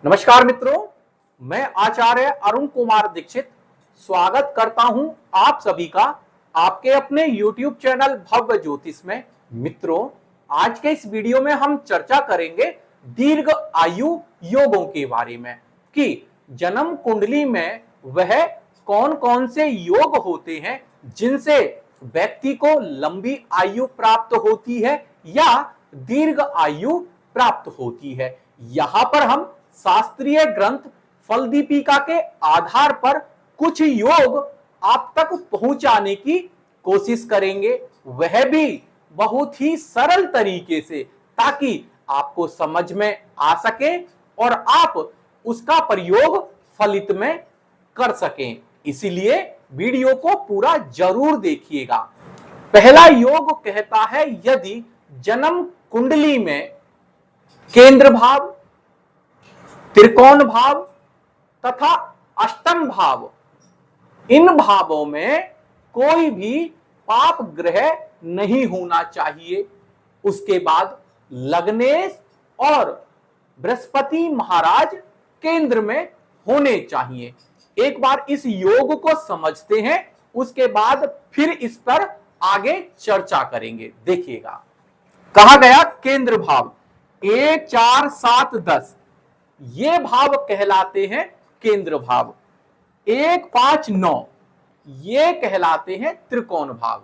नमस्कार मित्रों, मैं आचार्य अरुण कुमार दीक्षित स्वागत करता हूं आप सभी का आपके अपने YouTube चैनल भव्य ज्योतिष में। मित्रों, आज के इस वीडियो में हम चर्चा करेंगे दीर्घ आयु योगों के बारे में कि जन्म कुंडली में वह कौन कौन से योग होते हैं जिनसे व्यक्ति को लंबी आयु प्राप्त होती है या दीर्घ आयु प्राप्त होती है। यहां पर हम शास्त्रीय ग्रंथ फलदीपिका के आधार पर कुछ योग आप तक पहुंचाने की कोशिश करेंगे, वह भी बहुत ही सरल तरीके से, ताकि आपको समझ में आ सके और आप उसका प्रयोग फलित में कर सकें। इसीलिए वीडियो को पूरा जरूर देखिएगा। पहला योग कहता है, यदि जन्म कुंडली में केंद्र भाव, त्रिकोण भाव तथा अष्टम भाव, इन भावों में कोई भी पाप ग्रह नहीं होना चाहिए। उसके बाद लग्नेश और बृहस्पति महाराज केंद्र में होने चाहिए। एक बार इस योग को समझते हैं, उसके बाद फिर इस पर आगे चर्चा करेंगे। देखिएगा, कहा गया केंद्र भाव 1, 4, 7, 10 ये भाव कहलाते हैं केंद्र भाव। 1, 5, 9 ये कहलाते हैं त्रिकोण भाव।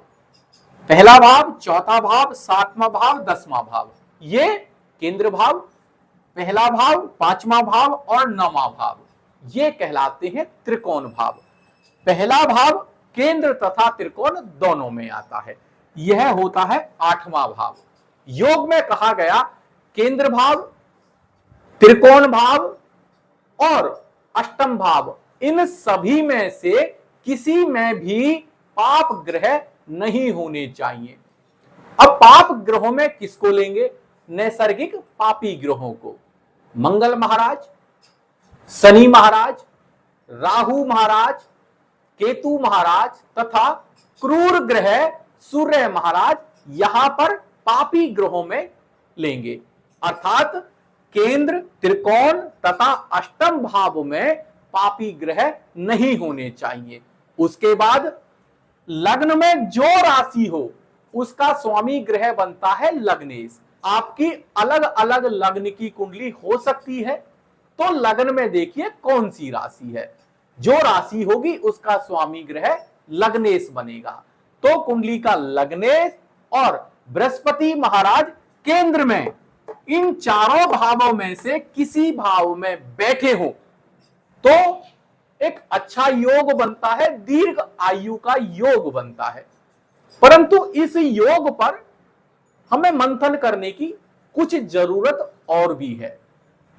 पहला भाव, चौथा भाव, सातवां भाव, 10वां भाव ये केंद्र भाव। पहला भाव, पांचवा भाव और 9वां भाव ये कहलाते हैं त्रिकोण भाव। पहला भाव केंद्र तथा त्रिकोण दोनों में आता है, यह होता है 8वां भाव। योग में कहा गया केंद्र भाव, त्रिकोण भाव और अष्टम भाव, इन सभी में से किसी में भी पाप ग्रह नहीं होने चाहिए। अब पाप ग्रहों में किसको लेंगे? नैसर्गिक पापी ग्रहों को। मंगल महाराज, शनि महाराज, राहु महाराज, केतु महाराज तथा क्रूर ग्रह सूर्य महाराज यहां पर पापी ग्रहों में लेंगे। अर्थात केंद्र, त्रिकोण तथा अष्टम भाव में पापी ग्रह नहीं होने चाहिए। उसके बाद लग्न में जो राशि हो उसका स्वामी ग्रह बनता है लग्नेश। आपकी अलग अलग लग्न की कुंडली हो सकती है, तो लग्न में देखिए कौन सी राशि है, जो राशि होगी उसका स्वामी ग्रह लग्नेश बनेगा। तो कुंडली का लग्नेश और बृहस्पति महाराज केंद्र में, इन चारों भावों में से किसी भाव में बैठे हो तो एक अच्छा योग बनता है, दीर्घ आयु का योग बनता है। परंतु इस योग पर हमें मंथन करने की कुछ जरूरत और भी है।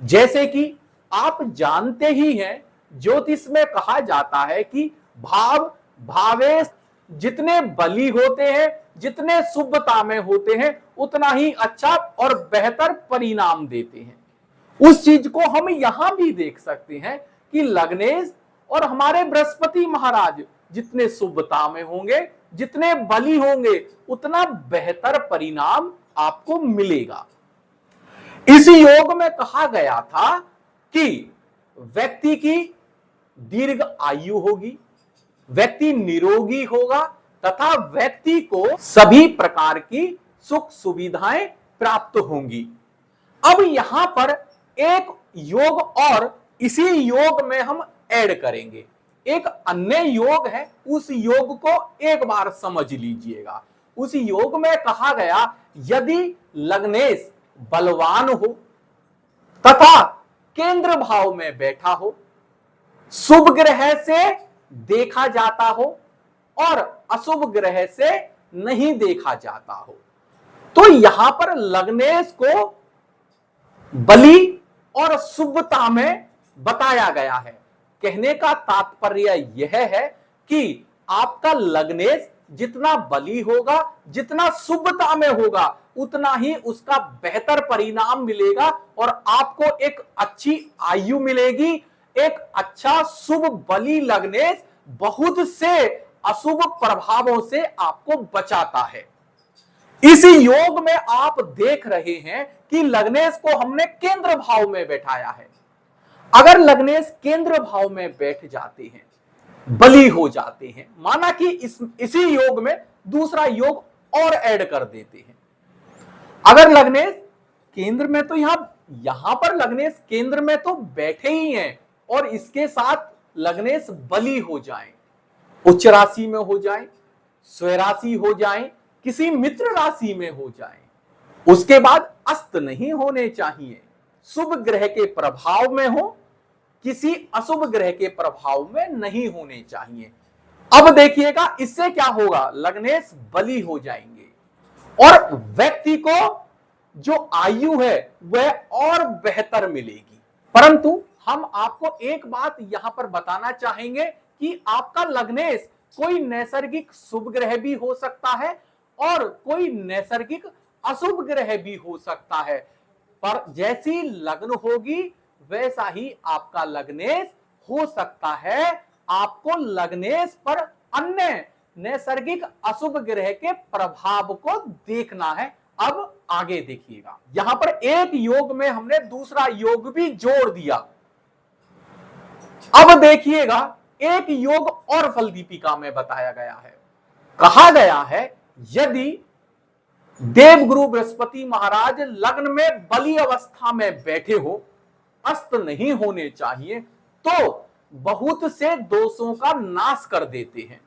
जैसे कि आप जानते ही हैं, ज्योतिष में कहा जाता है कि भाव भावेश जितने बली होते हैं, जितने शुभता में होते हैं, उतना ही अच्छा और बेहतर परिणाम देते हैं। उस चीज को हम यहां भी देख सकते हैं कि लग्नेश और हमारे बृहस्पति महाराज जितने शुभता में होंगे, जितने बली होंगे, उतना बेहतर परिणाम आपको मिलेगा। इस योग में कहा गया था कि व्यक्ति की दीर्घ आयु होगी, व्यक्ति निरोगी होगा तथा व्यक्ति को सभी प्रकार की सुख सुविधाएं प्राप्त होंगी। अब यहां पर एक योग और इसी योग में हम ऐड करेंगे। एक अन्य योग है, उस योग को एक बार समझ लीजिएगा। उस योग में कहा गया, यदि लग्नेश बलवान हो तथा केंद्र भाव में बैठा हो, शुभ ग्रह से देखा जाता हो और अशुभ ग्रह से नहीं देखा जाता हो, तो यहां पर लग्नेश को बली और शुभता में बताया गया है। कहने का तात्पर्य यह है कि आपका लग्नेश जितना बली होगा, जितना शुभता में होगा, उतना ही उसका बेहतर परिणाम मिलेगा और आपको एक अच्छी आयु मिलेगी। एक अच्छा शुभ बली लग्नेश बहुत से अशुभ प्रभावों से आपको बचाता है। इस योग में आप देख रहे हैं कि लग्नेश को हमने केंद्र भाव में बैठाया है। अगर लग्नेश केंद्र भाव में बैठ जाते हैं, बली हो जाते हैं, माना कि इसी योग में दूसरा योग और ऐड कर देते हैं। अगर लग्नेश केंद्र में, तो यहां पर लग्नेश केंद्र में तो बैठे ही हैं और इसके साथ लग्नेश बली हो जाएं, उच्च राशि में हो जाएं, स्वय राशि हो जाएं, किसी मित्र राशि में हो जाएं, उसके बाद अस्त नहीं होने चाहिए, शुभ ग्रह के प्रभाव में हो, किसी अशुभ ग्रह के प्रभाव में नहीं होने चाहिए। अब देखिएगा इससे क्या होगा, लग्नेश बली हो जाएंगे और व्यक्ति को जो आयु है वह और बेहतर मिलेगी। परंतु हम आपको एक बात यहां पर बताना चाहेंगे कि आपका लग्नेश कोई नैसर्गिक शुभ ग्रह भी हो सकता है और कोई नैसर्गिक अशुभ ग्रह भी हो सकता है, पर जैसी लग्न होगी वैसा ही आपका लग्नेश हो सकता है। आपको लग्नेश पर अन्य नैसर्गिक अशुभ ग्रह के प्रभाव को देखना है। अब आगे देखिएगा, यहां पर एक योग में हमने दूसरा योग भी जोड़ दिया। अब देखिएगा एक योग और फल दीपिका में बताया गया है, कहा गया है यदि देवगुरु बृहस्पति महाराज लग्न में बली अवस्था में बैठे हो, अस्त नहीं होने चाहिए, तो बहुत से दोषों का नाश कर देते हैं।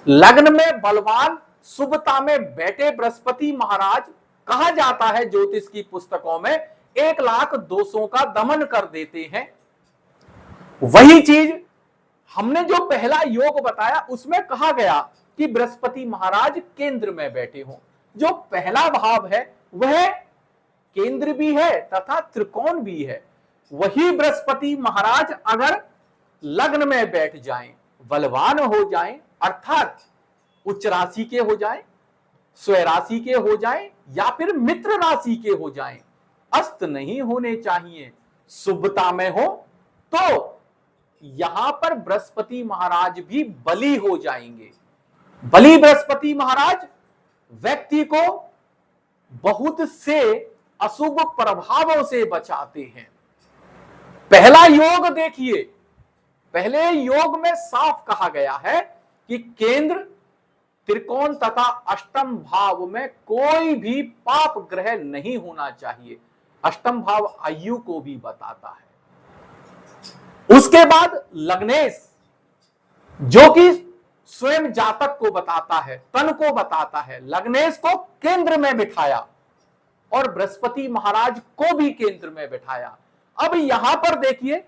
लग्न में बलवान शुभता में बैठे बृहस्पति महाराज, कहा जाता है ज्योतिष की पुस्तकों में, 1 लाख दोषों का दमन कर देते हैं। वही चीज हमने जो पहला योग बताया उसमें कहा गया कि बृहस्पति महाराज केंद्र में बैठे हों। जो पहला भाव है वह केंद्र भी है तथा त्रिकोण भी है। वही बृहस्पति महाराज अगर लग्न में बैठ जाएं, बलवान हो जाएं, अर्थात उच्च राशि के हो जाएं, स्वय राशि के हो जाएं या फिर मित्र राशि के हो जाएं, अस्त नहीं होने चाहिए, शुभता में हो, तो यहां पर बृहस्पति महाराज भी बली हो जाएंगे। बली बृहस्पति महाराज व्यक्ति को बहुत से अशुभ प्रभावों से बचाते हैं। पहला योग देखिए, पहले योग में साफ कहा गया है कि केंद्र, त्रिकोण तथा अष्टम भाव में कोई भी पाप ग्रह नहीं होना चाहिए। अष्टम भाव आयु को भी बताता है। उसके बाद लग्नेश, जो कि स्वयं जातक को बताता है, तन को बताता है, लग्नेश को केंद्र में बिठाया और बृहस्पति महाराज को भी केंद्र में बिठाया। अब यहां पर देखिए,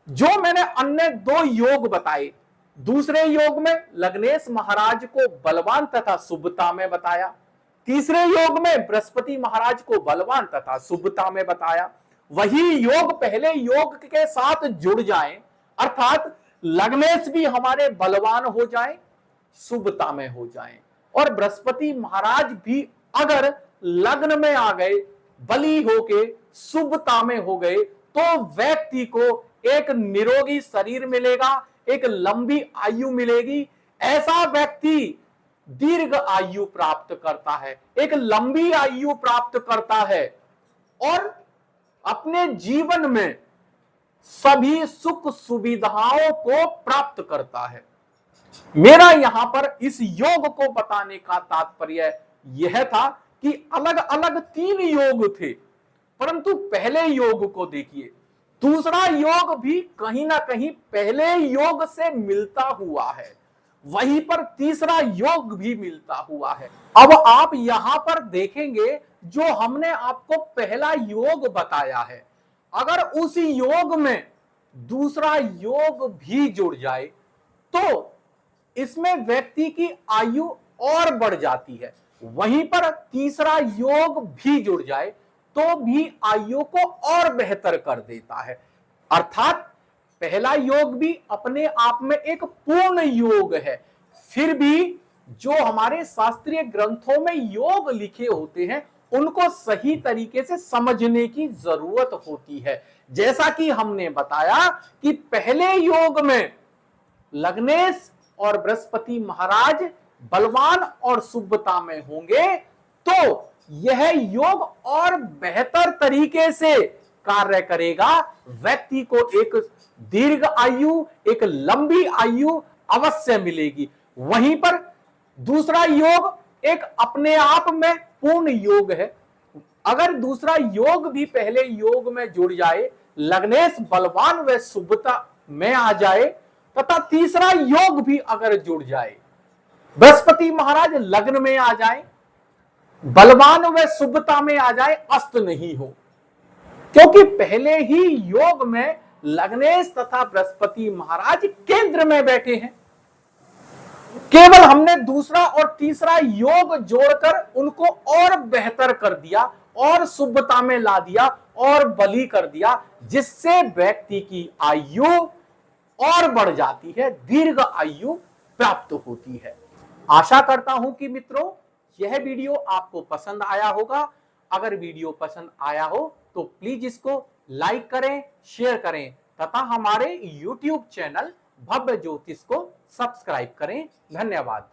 जो मैंने अन्य 2 योग बताए, दूसरे योग में लग्नेश महाराज को बलवान तथा शुभता में बताया, तीसरे योग में बृहस्पति महाराज को बलवान तथा शुभता में बताया। वही योग पहले योग के साथ जुड़ जाए, अर्थात लग्नेश भी हमारे बलवान हो जाए, शुभता में हो जाए, और बृहस्पति महाराज भी अगर लग्न में आ गए, बली होके शुभता में हो गए, तो व्यक्ति को एक निरोगी शरीर मिलेगा, एक लंबी आयु मिलेगी। ऐसा व्यक्ति दीर्घ आयु प्राप्त करता है, एक लंबी आयु प्राप्त करता है और अपने जीवन में सभी सुख सुविधाओं को प्राप्त करता है। मेरा यहां पर इस योग को बताने का तात्पर्य यह था कि अलग अलग 3 योग थे, परंतु पहले योग को देखिए, दूसरा योग भी कहीं ना कहीं पहले योग से मिलता हुआ है, वहीं पर तीसरा योग भी मिलता हुआ है। अब आप यहां पर देखेंगे, जो हमने आपको पहला योग बताया है, अगर उस योग में दूसरा योग भी जुड़ जाए तो इसमें व्यक्ति की आयु और बढ़ जाती है। वहीं पर तीसरा योग भी जुड़ जाए तो भी आयु को और बेहतर कर देता है। अर्थात पहला योग भी अपने आप में एक पूर्ण योग है। फिर भी जो हमारे शास्त्रीय ग्रंथों में योग लिखे होते हैं उनको सही तरीके से समझने की जरूरत होती है। जैसा कि हमने बताया कि पहले योग में लग्नेश और बृहस्पति महाराज बलवान और शुभता में होंगे तो यह योग और बेहतर तरीके से कार्य करेगा, व्यक्ति को एक दीर्घ आयु, एक लंबी आयु अवश्य मिलेगी। वहीं पर दूसरा योग एक अपने आप में पूर्ण योग है। अगर दूसरा योग भी पहले योग में जुड़ जाए, लग्नेश बलवान व शुभता में आ जाए, तथा तीसरा योग भी अगर जुड़ जाए, बृहस्पति महाराज लग्न में आ जाए, बलवान व शुभता में आ जाए, अस्त नहीं हो, क्योंकि पहले ही योग में लग्नेश तथा बृहस्पति महाराज केंद्र में बैठे हैं। केवल हमने दूसरा और तीसरा योग जोड़कर उनको और बेहतर कर दिया और शुभता में ला दिया और बली कर दिया, जिससे व्यक्ति की आयु और बढ़ जाती है, दीर्घ आयु प्राप्त होती है। आशा करता हूं कि मित्रों यह वीडियो आपको पसंद आया होगा। अगर वीडियो पसंद आया हो तो प्लीज इसको लाइक करें, शेयर करें तथा हमारे YouTube चैनल भव्य ज्योतिष को सब्सक्राइब करें। धन्यवाद।